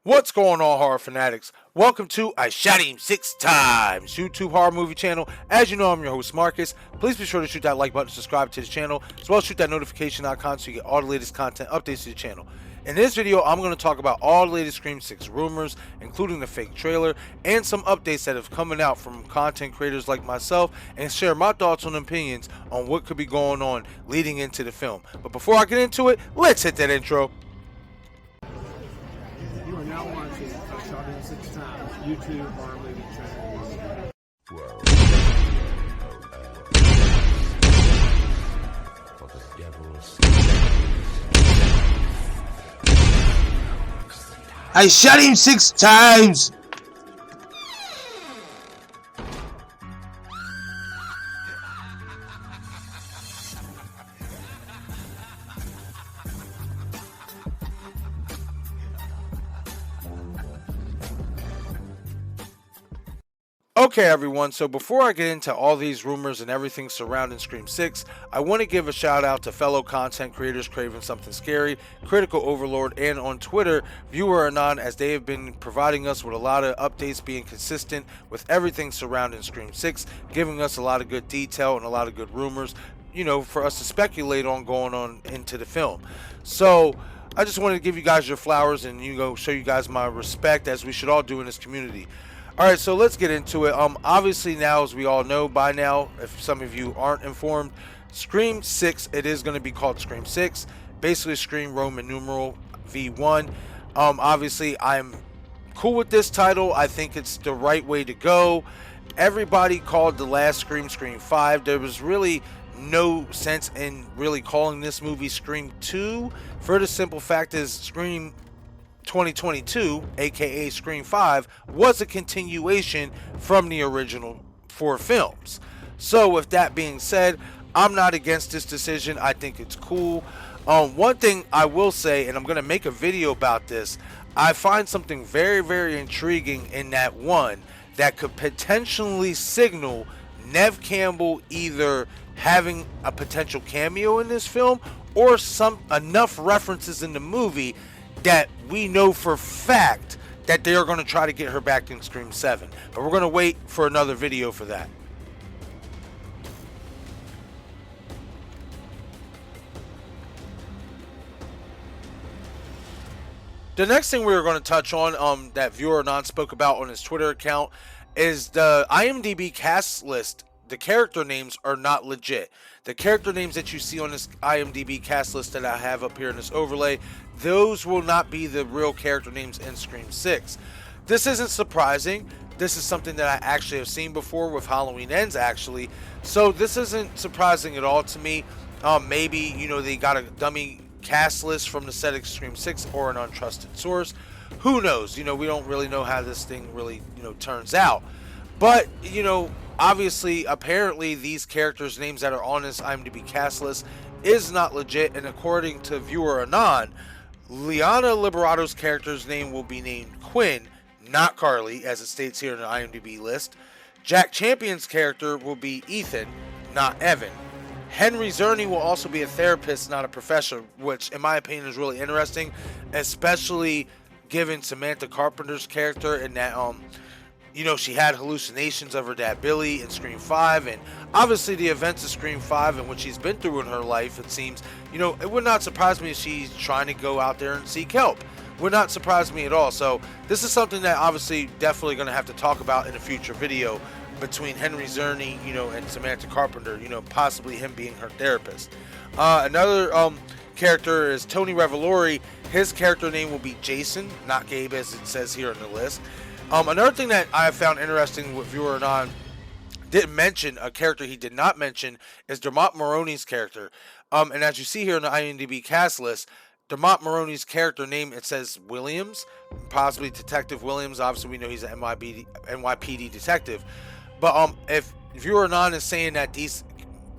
What's going on, horror fanatics? Welcome to I Shot Him 6 Times YouTube horror movie channel. As you know, I'm your host Marcus. Please be sure to shoot that like button, subscribe to the channel, as well as shoot that notification icon so you get all the latest content updates to the channel. In this video, I'm going to talk about all the latest Scream 6 rumors, including the fake trailer, and some updates that have coming out from content creators like myself, and share my thoughts and opinions on what could be going on leading into the film. But before I get into it, let's hit that intro. You are now watching I Shot Him 6 Times YouTube horror movie channel. I shot him 6 times! Okay everyone, so before I get into all these rumors and everything surrounding Scream 6, I want to give a shout out to fellow content creators craving something scary, Critical Overlord, and on Twitter, Viewer Anon, as they have been providing us with a lot of updates, being consistent with everything surrounding Scream 6, giving us a lot of good detail and a lot of good rumors, you know, for us to speculate on going on into the film. So I just wanted to give you guys your flowers and show you guys my respect, as we should all do in this community. Alright, so let's get into it. Obviously now, as we all know by now, if some of you aren't informed, Scream 6, it is going to be called Scream 6. Basically, Scream Roman numeral V1. Obviously, I'm cool with this title. I think it's the right way to go. Everybody called the last Scream Scream 5. There was really no sense in really calling this movie Scream 2. For the simple fact is, Scream 2022, aka Scream 5, was a continuation from the original 4 films. So with that being said, I'm not against this decision. I think it's cool. One thing I will say, and I'm going to make a video about this, I find something very, very intriguing in that one that could potentially signal Neve Campbell either having a potential cameo in this film or enough references in the movie that we know for fact that they are going to try to get her back in Scream 7. But we're going to wait for another video for that. The next thing we were going to touch on, that Viewer Anon spoke about on his Twitter account, is the IMDb cast list. The character names are not legit. The character names that you see on this IMDb cast list that I have up here in this overlay, those will not be the real character names in Scream 6. This isn't surprising. This is something that I actually have seen before with Halloween Ends, actually. So this isn't surprising at all to me. Maybe, they got a dummy cast list from the set of Scream 6 or an untrusted source. Who knows? We don't really know how this thing really, turns out. But, obviously, apparently, these characters' names that are on this IMDb cast list is not legit, and according to Viewer Anon, Liana Liberato's character's name will be named Quinn, not Carly, as it states here in the IMDb list. Jack Champion's character will be Ethan, not Evan. Henry Zerny will also be a therapist, not a professor, which, in my opinion, is really interesting, especially given Samantha Carpenter's character in that, she had hallucinations of her dad Billy in Scream 5, and obviously the events of Scream 5 and what she's been through in her life, it seems, it would not surprise me if she's trying to go out there and seek help. Would not surprise me at all. So this is something that obviously definitely going to have to talk about in a future video between Henry Zerny, and Samantha Carpenter, possibly him being her therapist. Another character is Tony Revolori. His character name will be Jason, not Gabe as it says here on the list. Another thing that I have found interesting with Viewer Anon didn't mention, a character he did not mention, is Dermot Mulroney's character. And as you see here in the IMDb cast list, Dermot Mulroney's character name, it says Williams, possibly Detective Williams. Obviously, we know he's an NYPD detective. But if Viewer Anon is saying that these,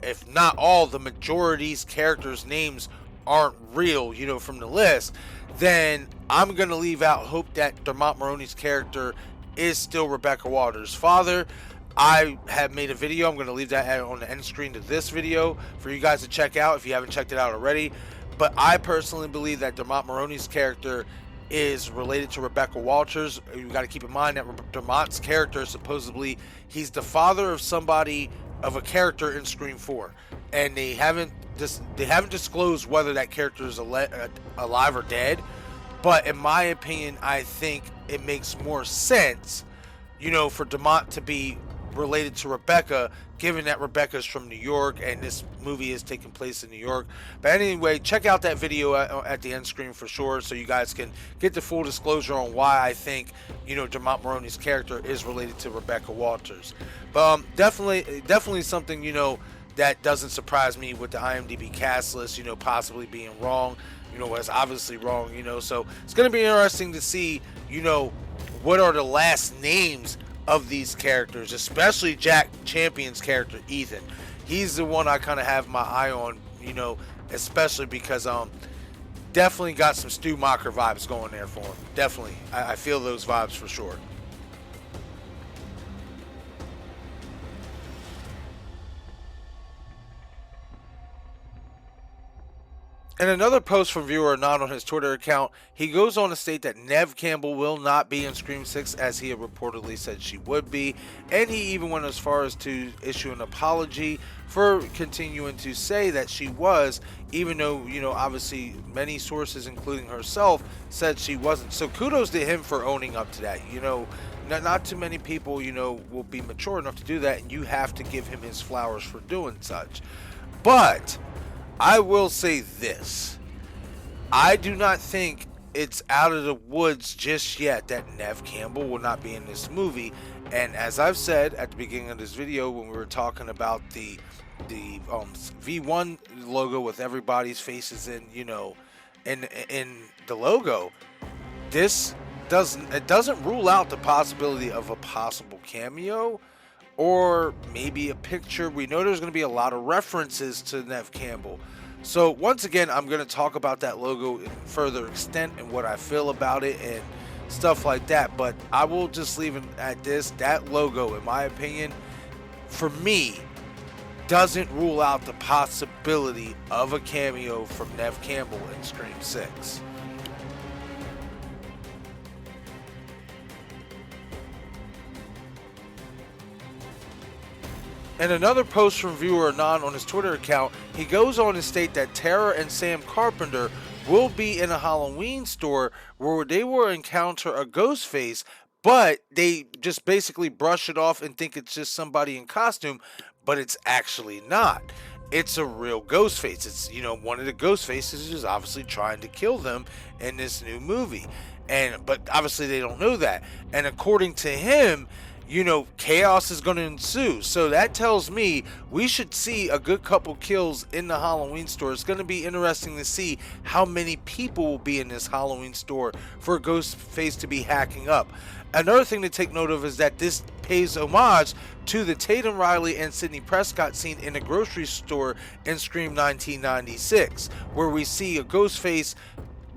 if not all, the majority of these characters' names aren't real, from the list, then I'm going to leave out hope that Dermot Mulroney's character is still Rebecca Walters' father. I have made a video. I'm going to leave that on the end screen to this video for you guys to check out if you haven't checked it out already. But I personally believe that Dermot Mulroney's character is related to Rebecca Walters. You got to keep in mind that Dermot's character, supposedly, he's the father of somebody, of a character in Scream 4, and they haven't disclosed whether that character is alive or dead. But in my opinion, I think it makes more sense, for Dermot to be related to Rebecca, given that Rebecca is from New York and this movie is taking place in New York. But anyway, check out that video at the end screen for sure, so you guys can get the full disclosure on why I think, Dermot Mulroney's character is related to Rebecca Walters. But definitely something, that doesn't surprise me with the IMDb cast list, possibly being wrong. Was obviously wrong, so it's going to be interesting to see, what are the last names of these characters, especially Jack Champion's character, Ethan. He's the one I kind of have my eye on, especially because definitely got some Stu Macher vibes going there for him. Definitely. I feel those vibes for sure. In another post from viewer Anon on his Twitter account, he goes on to state that Neve Campbell will not be in Scream 6 as he had reportedly said she would be, and he even went as far as to issue an apology for continuing to say that she was, even though, obviously many sources, including herself, said she wasn't. So kudos to him for owning up to that. Not too many people, will be mature enough to do that, and you have to give him his flowers for doing such. But I will say this. I do not think it's out of the woods just yet that Neve Campbell will not be in this movie. And as I've said at the beginning of this video, when we were talking about the V1 logo with everybody's faces in, in the logo, it doesn't rule out the possibility of a possible cameo or maybe a picture. We know there's going to be a lot of references to Neve Campbell. So once again, I'm going to talk about that logo in further extent and what I feel about it and stuff like that. But I will just leave it at this. That logo, in my opinion, for me, doesn't rule out the possibility of a cameo from Neve Campbell in Scream 6. In another post from viewer Anon on his Twitter account, he goes on to state that Tara and Sam Carpenter will be in a Halloween store where they will encounter a ghostface, but they just basically brush it off and think it's just somebody in costume, but it's actually not. It's a real Ghostface. It's, one of the Ghostfaces is obviously trying to kill them in this new movie. But obviously they don't know that. And according to him, chaos is going to ensue. So that tells me we should see a good couple kills in the Halloween store. It's going to be interesting to see how many people will be in this Halloween store for Ghostface to be hacking up. Another thing to take note of is that this pays homage to the Tatum Riley and Sidney Prescott scene in a grocery store in Scream 1996, where we see a Ghostface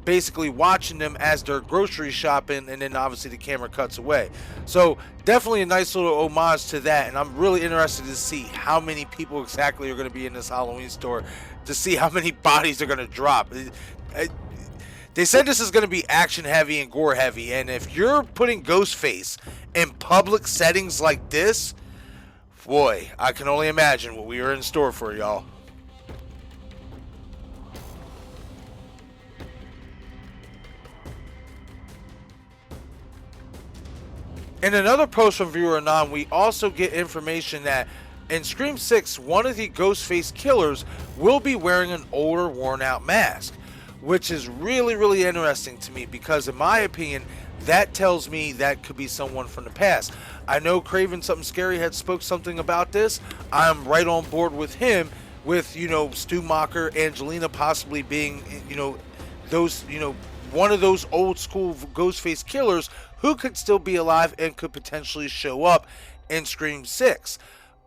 basically watching them as they're grocery shopping, and then obviously the camera cuts away. So definitely a nice little homage to that, and I'm really interested to see how many people exactly are going to be in this Halloween store, to see how many bodies are going to drop. They said this is going to be action heavy and gore heavy, and if you're putting Ghostface in public settings like this, boy, I can only imagine what we are in store for, y'all. In another post from viewer Anon, we also get information that in Scream 6, one of the Ghostface killers will be wearing an older, worn-out mask, which is really, really interesting to me because, in my opinion, that tells me that could be someone from the past. I know Craven Something Scary had spoke something about this. I'm right on board with him, with, Stu Macher, Angelina possibly being, those, one of those old school Ghostface killers who could still be alive and could potentially show up in Scream 6.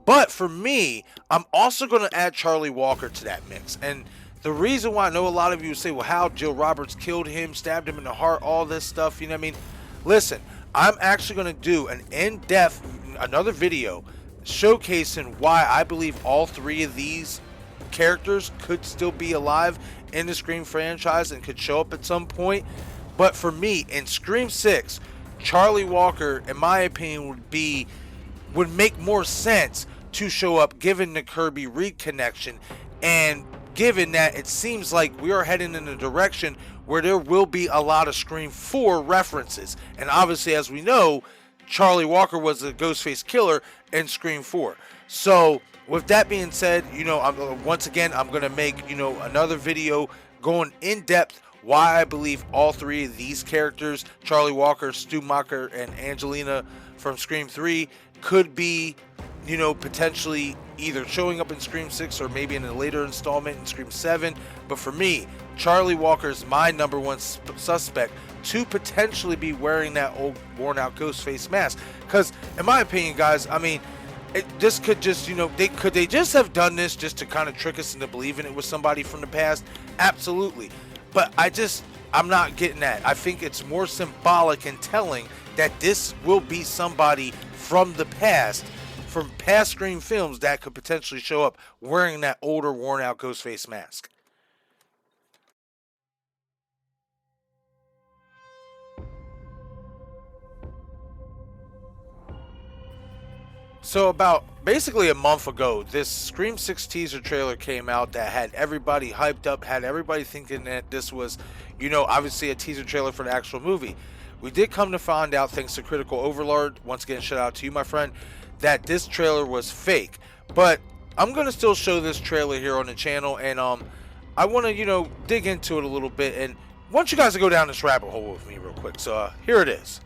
But for me, I'm also going to add Charlie Walker to that mix. And the reason why, I know a lot of you say, well, how Jill Roberts killed him, stabbed him in the heart, all this stuff, Listen, I'm actually going to do an in-depth, another video showcasing why I believe all three of these characters could still be alive in the Scream franchise and could show up at some point. But for me, in Scream 6, Charlie Walker, in my opinion, would make more sense to show up given the Kirby Reed connection, and given that it seems like we are heading in a direction where there will be a lot of Scream 4 references. And obviously, as we know, Charlie Walker was the Ghostface killer in Scream 4. So with that being said, once again, I'm going to make, another video going in depth why I believe all three of these characters, Charlie Walker, Stu Macher, and Angelina from Scream 3, could be, potentially either showing up in Scream 6 or maybe in a later installment in Scream 7. But for me, Charlie Walker is my number one suspect to potentially be wearing that old worn out Ghostface mask. Because in my opinion, guys, I mean, this could just, could they just have done this just to kind of trick us into believing it was somebody from the past? Absolutely. But I'm not getting that. I think it's more symbolic and telling that this will be somebody from the past, from past Scream films, that could potentially show up wearing that older, worn out Ghostface mask. So about basically a month ago, this Scream 6 teaser trailer came out that had everybody hyped up, had everybody thinking that this was, obviously a teaser trailer for the actual movie. We did come to find out, thanks to Critical Overlord, once again, shout out to you, my friend, that this trailer was fake. But I'm going to still show this trailer here on the channel, and I want to, dig into it a little bit, and want you guys to go down this rabbit hole with me real quick. So here it is.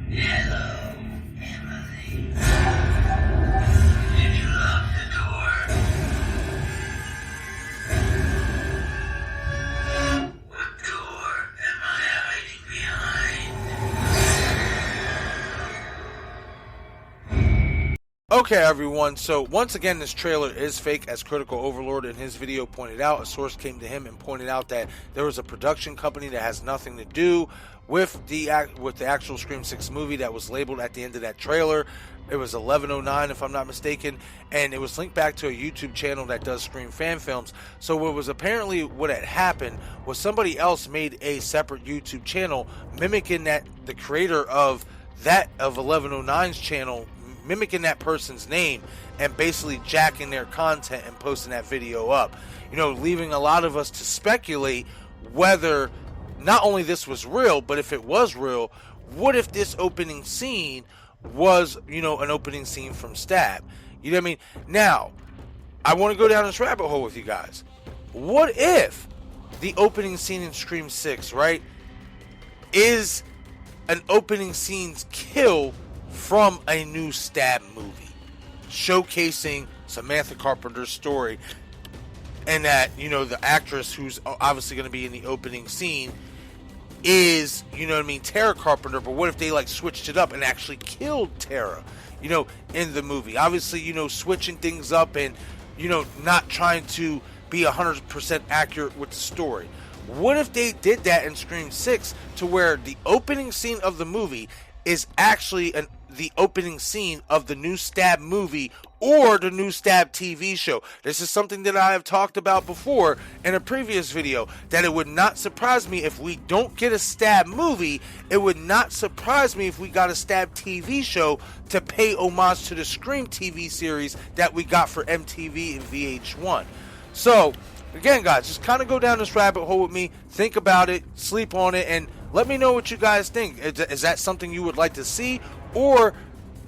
Hello, Emily. Did you lock the door? What door am I hiding behind? Okay, everyone, so once again, this trailer is fake, as Critical Overlord in his video pointed out. A source came to him and pointed out that there was a production company that has nothing to do with the actual Scream 6 movie that was labeled at the end of that trailer. It was 11:09, if I'm not mistaken, and it was linked back to a YouTube channel that does Scream fan films. So what had happened was somebody else made a separate YouTube channel mimicking the creator of 11:09's channel, mimicking that person's name, and basically jacking their content and posting that video up, leaving a lot of us to speculate whether not only this was real, but if it was real, what if this opening scene was, an opening scene from Stab? You know what I mean? Now, I want to go down this rabbit hole with you guys. What if the opening scene in Scream 6, right, is an opening scene's kill from a new Stab movie, showcasing Samantha Carpenter's story, and that, the actress who's obviously going to be in the opening scene is, Tara Carpenter, but what if they switched it up and actually killed Tara, in the movie? Obviously, switching things up and, not trying to be 100% accurate with the story. What if they did that in Scream 6 to where the opening scene of the movie is actually the opening scene of the new Stab movie or the new Stab TV show? This is something that I have talked about before in a previous video, that it would not surprise me if we don't get a Stab movie. It would not surprise me if we got a Stab TV show to pay homage to the Scream TV series that we got for MTV and VH1. So again, guys, just kind of go down this rabbit hole with me, think about it, sleep on it, and let me know what you guys think. Is that something you would like to see, or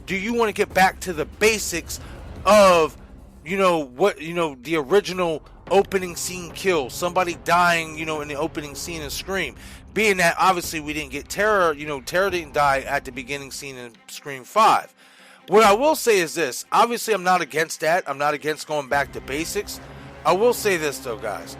do you want to get back to the basics of, the original opening scene kill, somebody dying, in the opening scene of Scream? Being that obviously we didn't get Tara, Tara didn't die at the beginning scene in Scream 5. What I will say is this: obviously, I'm not against that. I'm not against going back to basics. I will say this though, guys.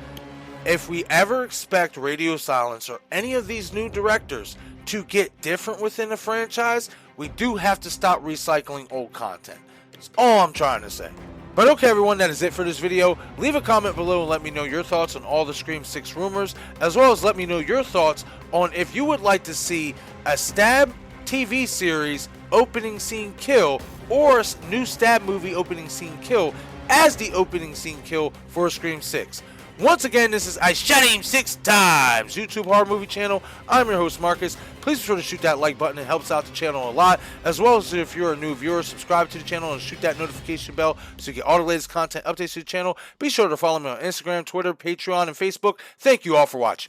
If we ever expect Radio Silence or any of these new directors to get different within the franchise, we do have to stop recycling old content. That's all I'm trying to say. But okay, everyone, that is it for this video. Leave a comment below and let me know your thoughts on all the Scream 6 rumors, as well as let me know your thoughts on if you would like to see a Stab TV series opening scene kill or a new Stab movie opening scene kill as the opening scene kill for Scream 6. Once again, this is I Shot Him 6 Times, YouTube horror movie channel. I'm your host, Marcus. Please be sure to shoot that like button. It helps out the channel a lot. As well as if you're a new viewer, subscribe to the channel and shoot that notification bell so you get all the latest content updates to the channel. Be sure to follow me on Instagram, Twitter, Patreon, and Facebook. Thank you all for watching.